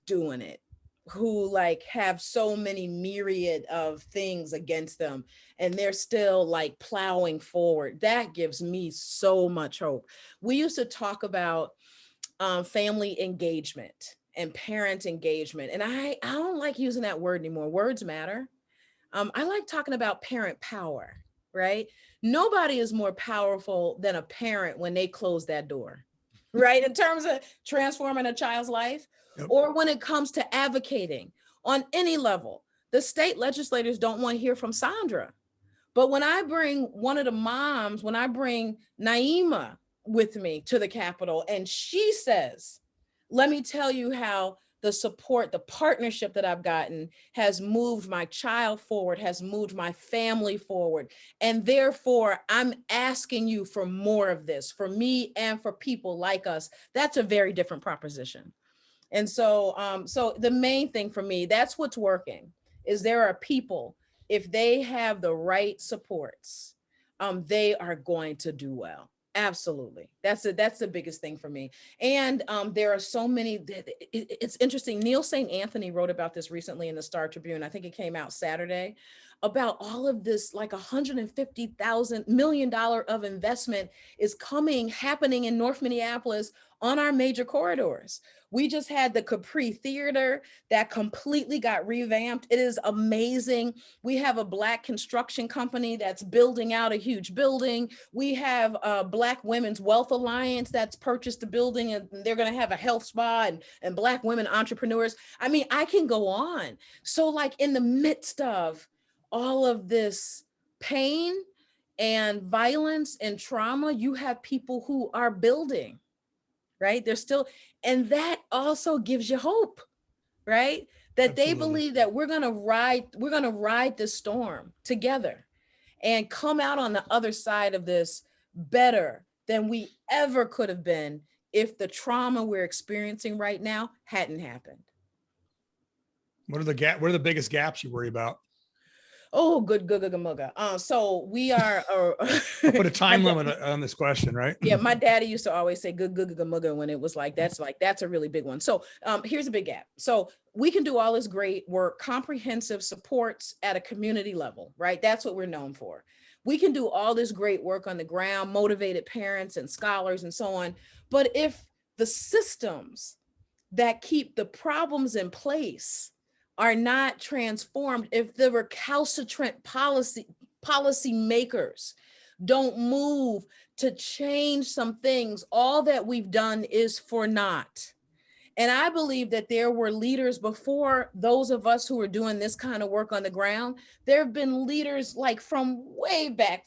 doing it, who like have so many myriad of things against them, and they're still like plowing forward. That gives me so much hope. We used to talk about family engagement and parent engagement. And I don't like using that word anymore. Words matter. I like talking about parent power, right? Nobody is more powerful than a parent when they close that door, right? In terms of transforming a child's life. Yep. Or when it comes to advocating on any level. The state legislators don't want to hear from Sondra. But when I bring one of the moms, when I bring Naima with me to the Capitol and she says, let me tell you how the support, the partnership that I've gotten has moved my child forward, has moved my family forward. And therefore, I'm asking you for more of this, for me and for people like us. That's a very different proposition. And so, so the main thing for me, that's what's working, is there are people, if they have the right supports, they are going to do well. Absolutely. That's the biggest thing for me. And there are so many, it's interesting. Neil St. Anthony wrote about this recently in the Star Tribune. I think it came out Saturday, about all of this, like $150 million of investment is happening in North Minneapolis on our major corridors. We just had the Capri Theater that completely got revamped. It is amazing. We have a Black construction company that's building out a huge building. We have a Black Women's Wealth Alliance that's purchased a building, and they're going to have a health spa and Black women entrepreneurs. I mean, I can go on. So like in the midst of all of this pain and violence and trauma, you have people who are building, right? They're still, and that also gives you hope, right? That Absolutely. they believe that we're going to ride this storm together and come out on the other side of this better than we ever could have been if the trauma we're experiencing right now hadn't happened. What are the biggest gaps you worry about? Oh, good. So we are. I'll put a time limit on this question, right? Yeah, my daddy used to always say good when it was like that's a really big one. So here's a big gap. So we can do all this great work, comprehensive supports at a community level, right? That's what we're known for. We can do all this great work on the ground, motivated parents and scholars and so on. But if the systems that keep the problems in place are not transformed, if the recalcitrant policy makers don't move to change some things, all that we've done is for naught. And I believe that there were leaders before those of us who are doing this kind of work on the ground. There have been leaders like from way back.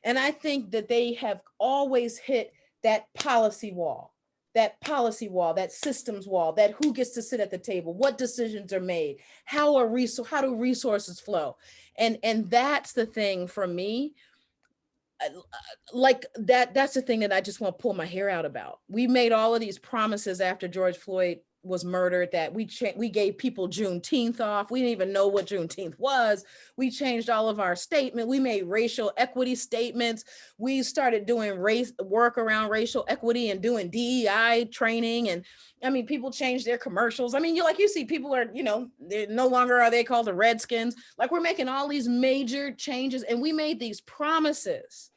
And I think that they have always hit that policy wall, that systems wall, that who gets to sit at the table, what decisions are made, how do resources flow. And that's the thing for me. Like that's the thing that I just want to pull my hair out about. We made all of these promises after George Floyd was murdered that we gave people Juneteenth off. We didn't even know what Juneteenth was. We changed all of our statement. We made racial equity statements. We started doing work around racial equity and doing DEI training. And I mean, people changed their commercials. I mean, you see people are, they're no longer are they called the Redskins. Like we're making all these major changes, and we made these promises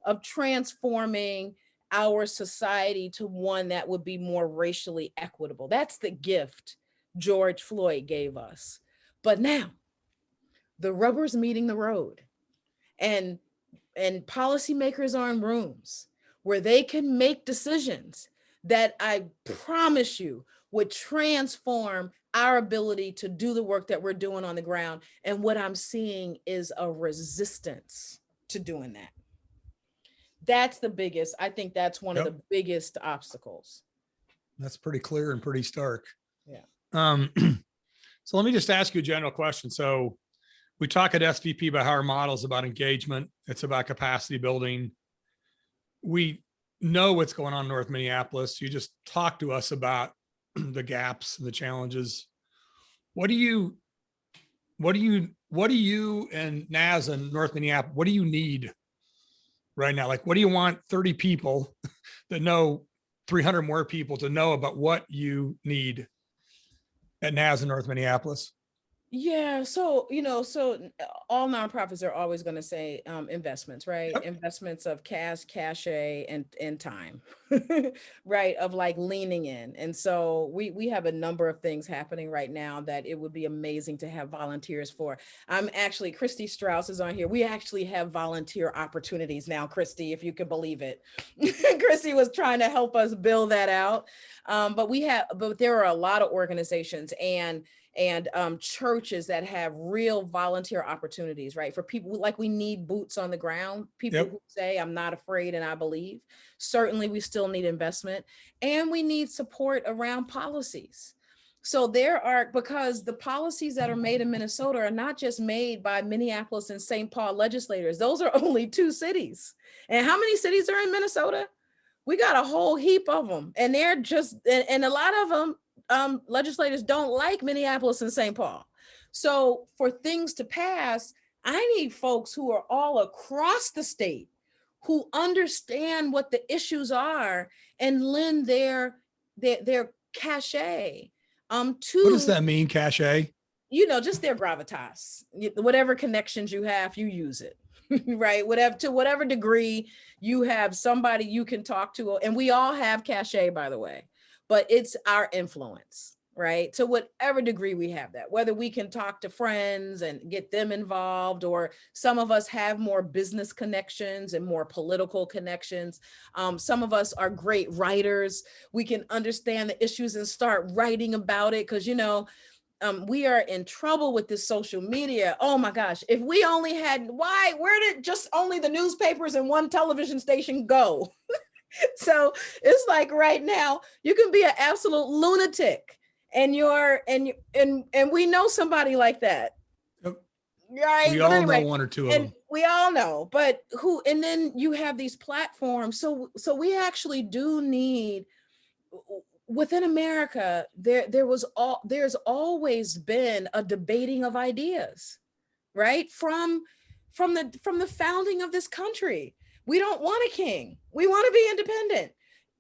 of transforming our society to one that would be more racially equitable. That's the gift George Floyd gave us. But now the rubber's meeting the road, and policymakers are in rooms where they can make decisions that I promise you would transform our ability to do the work that we're doing on the ground. And what I'm seeing is a resistance to doing that. That's the biggest, I think that's one of the biggest obstacles. That's pretty clear and pretty stark. Yeah. So let me just ask you a general question. So we talk at SVP about how our model is about engagement. It's about capacity building. We know what's going on in North Minneapolis. You just talk to us about the gaps and the challenges. What do you and Naz and North Minneapolis, what do you need right now? Like, what do you want 30 people that know 300 more people to know about what you need at NAS in North Minneapolis? Yeah, so all nonprofits are always going to say investments, right? Yep. Investments of cachet, and time, right? Of like leaning in. And so we have a number of things happening right now that it would be amazing to have volunteers for. Christy Strauss is on here. We actually have volunteer opportunities now, Christy, if you could believe it. Christy was trying to help us build that out. But there are a lot of organizations and churches that have real volunteer opportunities, right? For people, like we need boots on the ground, people who say, I'm not afraid and I believe. Certainly we still need investment, and we need support around policies. So because the policies that are made in Minnesota are not just made by Minneapolis and St. Paul legislators. Those are only 2 cities. And how many cities are in Minnesota? We got a whole heap of them, and they're and a lot of them, legislators don't like Minneapolis and St. Paul. So for things to pass, I need folks who are all across the state who understand what the issues are and lend their cachet to, What does that mean, cachet? just their gravitas. Whatever connections you have, you use it. Right? To whatever degree you have somebody you can talk to, and we all have cachet, by the way, but it's our influence, right? To whatever degree we have that, whether we can talk to friends and get them involved, or some of us have more business connections and more political connections. Some of us are great writers. We can understand the issues and start writing about it, because, we are in trouble with this social media. Oh my gosh, if we only had, where did just only the newspapers and one television station go? So it's like right now, you can be an absolute lunatic, and we know somebody like that. Yep. Right. We But all anyway, know one or two of and them. we all know, but and then you have these platforms. So we actually do need, within America, there's always been a debating of ideas, right? From the founding of this country. We don't want a king. We want to be independent.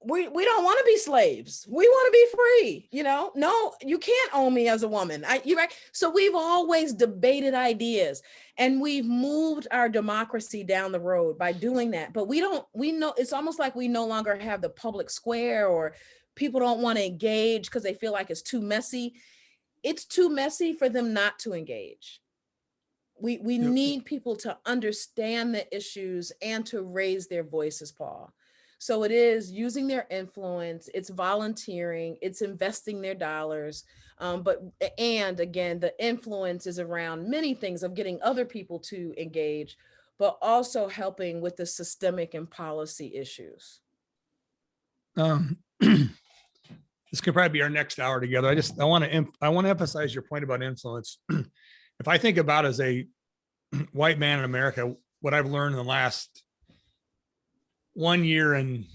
We don't want to be slaves. We want to be free. No, you can't own me as a woman. You're right. So we've always debated ideas, and we've moved our democracy down the road by doing that. But we know it's almost like we no longer have the public square, or people don't want to engage because they feel like it's too messy. It's too messy for them not to engage. We Yep. need people to understand the issues and to raise their voices, Paul. So it is using their influence, it's volunteering, it's investing their dollars. And again, the influence is around many things of getting other people to engage, but also helping with the systemic and policy issues. This could probably be our next hour together. I want to emphasize your point about influence. If I think about as a white man in America, what I've learned in the last 1 year and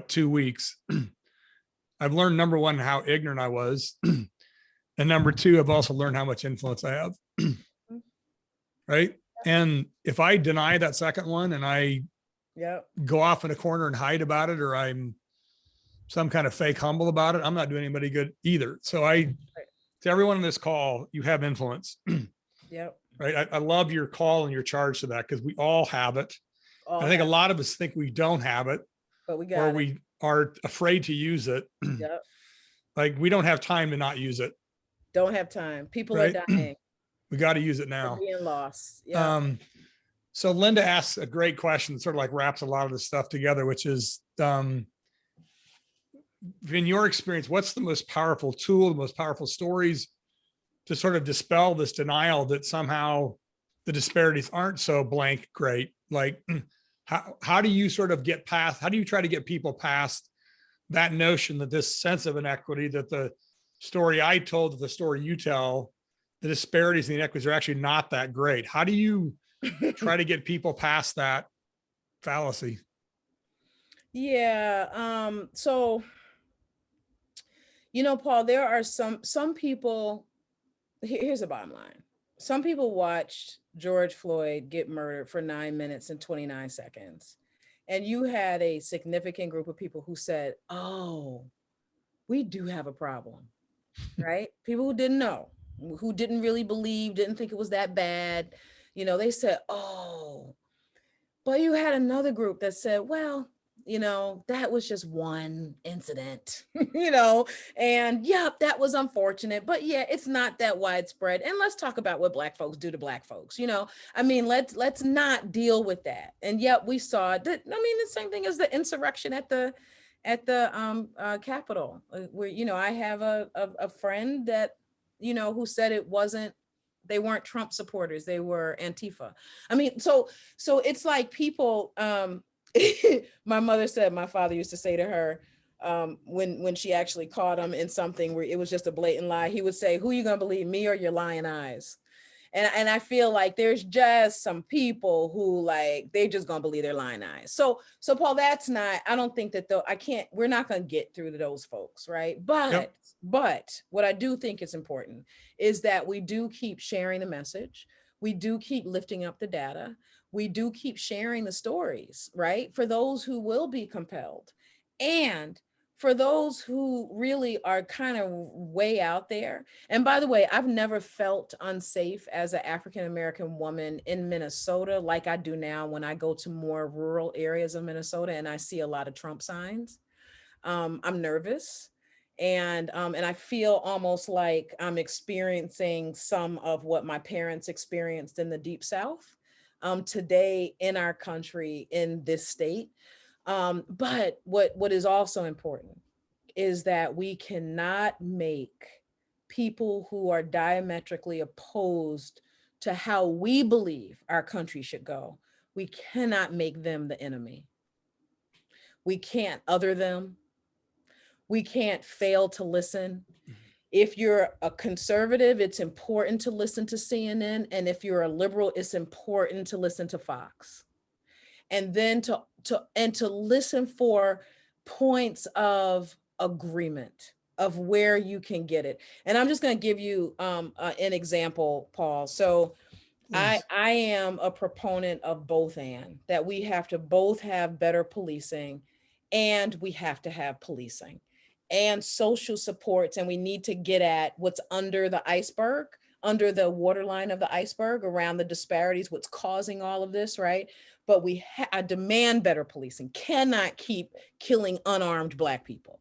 2 weeks, I've learned, number one, how ignorant I was. And number two, I've also learned how much influence I have. Right. And if I deny that second one, and I go off in a corner and hide about it, or I'm some kind of fake humble about it, I'm not doing anybody good either. So to everyone on this call, you have influence. Yep. Right. I love your call and your charge to that, because we all have it. I think a lot of us think we don't have it, but we are afraid to use it. Yep. Like, we don't have time to not use it. Don't have time. People right? are dying. We got to use it now. They're being lost. Yeah. So Linda asks a great question that sort of like wraps a lot of this stuff together, which is, in your experience, what's the most powerful tool, the most powerful stories to sort of dispel this denial that somehow the disparities aren't so blank great? Like, how do you sort of get past, how do you try to get people past that notion that this sense of inequity, that the story I told, that the story you tell, the disparities and the inequities are actually not that great? How do you try to get people past that fallacy? Yeah. So, Paul, there are some people, here's the bottom line. Some people watched George Floyd get murdered for 9 minutes and 29 seconds. And you had a significant group of people who said, oh, we do have a problem, right? People who didn't know, who didn't really believe, didn't think it was that bad. They said, oh, but you had another group that said, well, that was just one incident, and yep, that was unfortunate, but yeah, it's not that widespread. And let's talk about what Black folks do to Black folks. Let's not deal with that. And yet we saw that. The same thing as the insurrection at the Capitol, where, I have a friend that, who said they weren't Trump supporters, they were Antifa. So it's like people, my mother said, my father used to say to her, when she actually caught him in something where it was just a blatant lie, he would say, who are you gonna believe, me or your lying eyes? And I feel like there's just some people who they're just gonna believe their lying eyes. So Paul, that's not, I don't think that we're not gonna get through to those folks, right? But what I do think is important is that we do keep sharing the message. We do keep lifting up the data. we do keep sharing the stories, right? For those who will be compelled. And for those who really are kind of way out there. And by the way, I've never felt unsafe as an African-American woman in Minnesota like I do now when I go to more rural areas of Minnesota and I see a lot of Trump signs. I'm nervous. And I feel almost like I'm experiencing some of what my parents experienced in the Deep South today in our country, in this state. But what is also important is that we cannot make people who are diametrically opposed to how we believe our country should go, we cannot make them the enemy. We can't other them. We can't fail to listen. If you're a conservative, it's important to listen to CNN. And if you're a liberal, it's important to listen to Fox. And then to listen for points of agreement of where you can get it. And I'm just going to give you an example, Paul. So I am a proponent of both, and that we have to both have better policing and we have to have policing and social supports. And we need to get at what's under the iceberg, under the waterline of the iceberg, around the disparities, what's causing all of this, right? But I demand better policing, cannot keep killing unarmed Black people.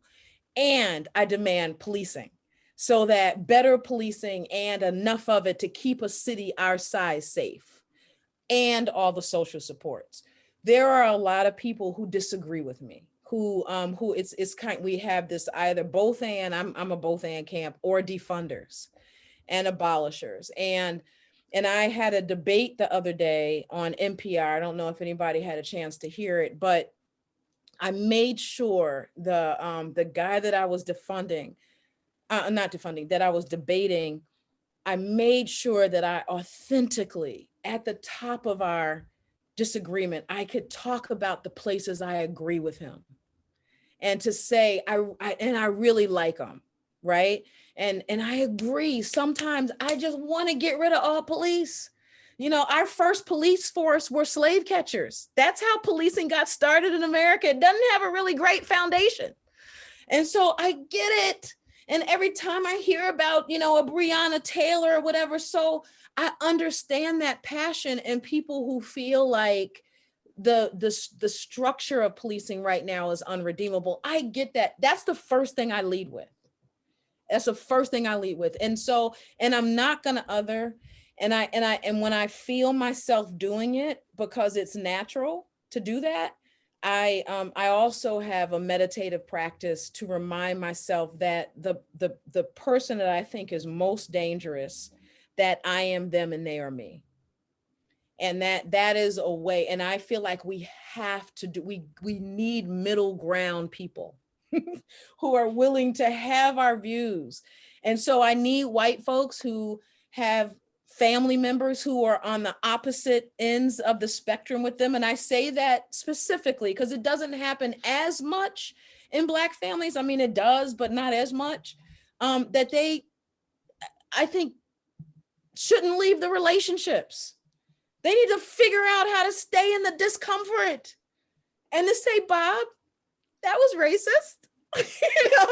And I demand policing, so that better policing and enough of it to keep a city our size safe, and all the social supports. There are a lot of people who disagree with me, who it's kind, we have this either both and, I'm a both and camp, or defunders and abolishers. And I had a debate the other day on NPR. I don't know if anybody had a chance to hear it, but I made sure the guy that I was that I was debating, I made sure that I authentically, at the top of our disagreement, I could talk about the places I agree with him, and to say, I really like him, right? And I agree. Sometimes I just want to get rid of all police. You know, our first police force were slave catchers. That's how policing got started in America. It doesn't have a really great foundation. And so I get it. And every time I hear about, you know, a Breonna Taylor or whatever, so I understand that passion, and people who feel like the structure of policing right now is unredeemable. I get that. That's the first thing I lead with. That's the first thing I lead with. And so, and I'm not going to other, and when I feel myself doing it, because it's natural to do that, I also have a meditative practice to remind myself that the person that I think is most dangerous, that I am them and they are me. And that is a way. And I feel like we have to do, we need middle ground people who are willing to have our views. And so I need white folks who have family members who are on the opposite ends of the spectrum with them. And I say that specifically because it doesn't happen as much in Black families. I mean, it does, but not as much, that they, I think, shouldn't leave the relationships. They need to figure out how to stay in the discomfort and to say, Bob, that was racist, you know,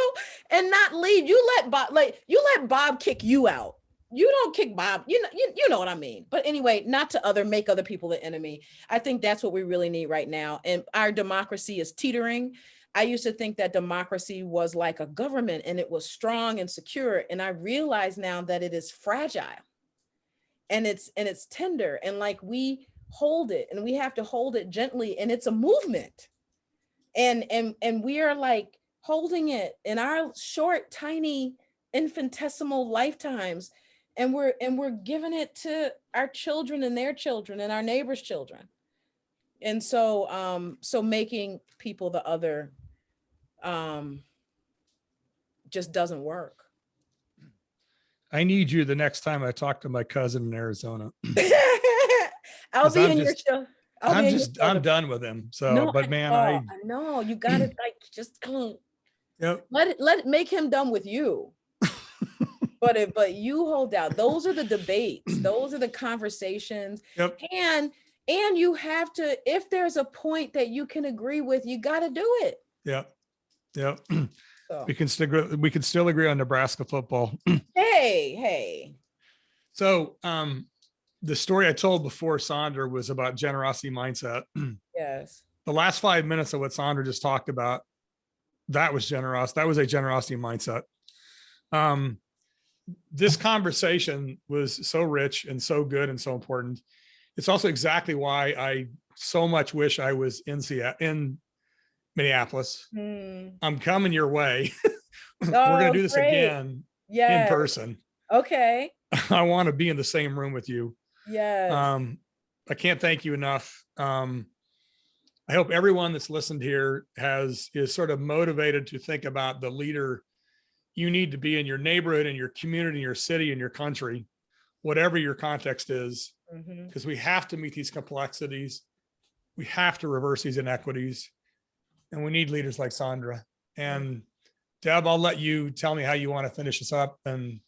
and not leave. You let Bob kick you out. You don't kick Bob. You know what I mean. But anyway, not to make other people the enemy. I think that's what we really need right now. And our democracy is teetering. I used to think that democracy was like a government and it was strong and secure. And I realize now that it is fragile. And it's tender, and like we hold it, and we have to hold it gently, and it's a movement, and we are like holding it in our short, tiny, infinitesimal lifetimes, and we're giving it to our children and their children and our neighbors' children, and so making people the other just doesn't work. I need you the next time I talk to my cousin in Arizona. I'll be in your show. I'm done with him. So, no, but man, I know you got to like just yep. let make him done with you. but you hold out. Those are the debates. Those are the conversations. Yep. And And you have to, if there's a point that you can agree with, you got to do it. Yeah. Yeah. So, We can still agree on Nebraska football. hey. So the story I told before Sondra was about generosity mindset. Yes. The last 5 minutes of what Sondra just talked about, that was generous. That was a generosity mindset. This conversation was so rich and so good and so important. It's also exactly why I so much wish I was in Minneapolis. I'm coming your way. We're going to do this again in person. Okay. I want to be in the same room with you. Yes. I can't thank you enough. I hope everyone that's listened here is sort of motivated to think about the leader you need to be in your neighborhood, in your community, in your city, in your country, whatever your context is, because we have to meet these complexities. We have to reverse these inequities, and we need leaders like Sondra. And Deb, I'll let you tell me how you want to finish this up and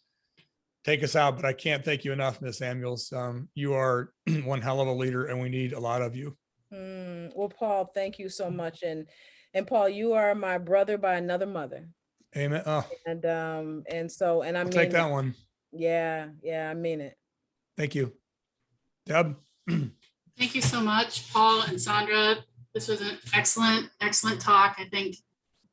take us out, but I can't thank you enough, Ms. Samuels. You are one hell of a leader, and we need a lot of you. Well, Paul, thank you so much. And Paul, you are my brother by another mother. Amen. Oh, and I I'll mean, take that one. Yeah, I mean it. Thank you. Deb. Thank you so much, Paul and Sondra. This was an excellent talk. I think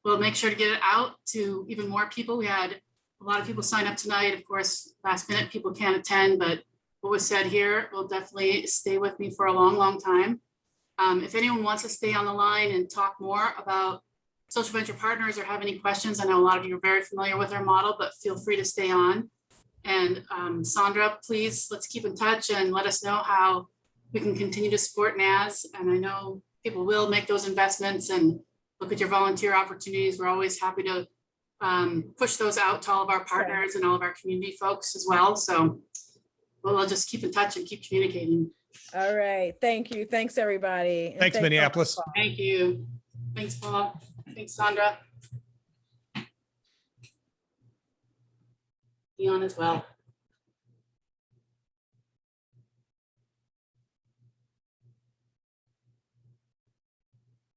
we'll make sure to get it out to even more people. We had a lot of people sign up tonight. Of course, last minute people can't attend, but what was said here will definitely stay with me for a long time. If anyone wants to stay on the line and talk more about social venture partners or have any questions, I know a lot of you are very familiar with our model, but feel free to stay on. And Sondra, please, let's keep in touch and let us know how we can continue to support NAS. And I know people will make those investments and look at your volunteer opportunities. We're always happy to push those out to all of our partners and all of our community folks as well. So we'll just keep in touch and keep communicating. All right. Thank you. Thanks, everybody. And Thanks, Minneapolis. Thank you. Thanks, Paul. Thanks, Sondra. Dionne as well.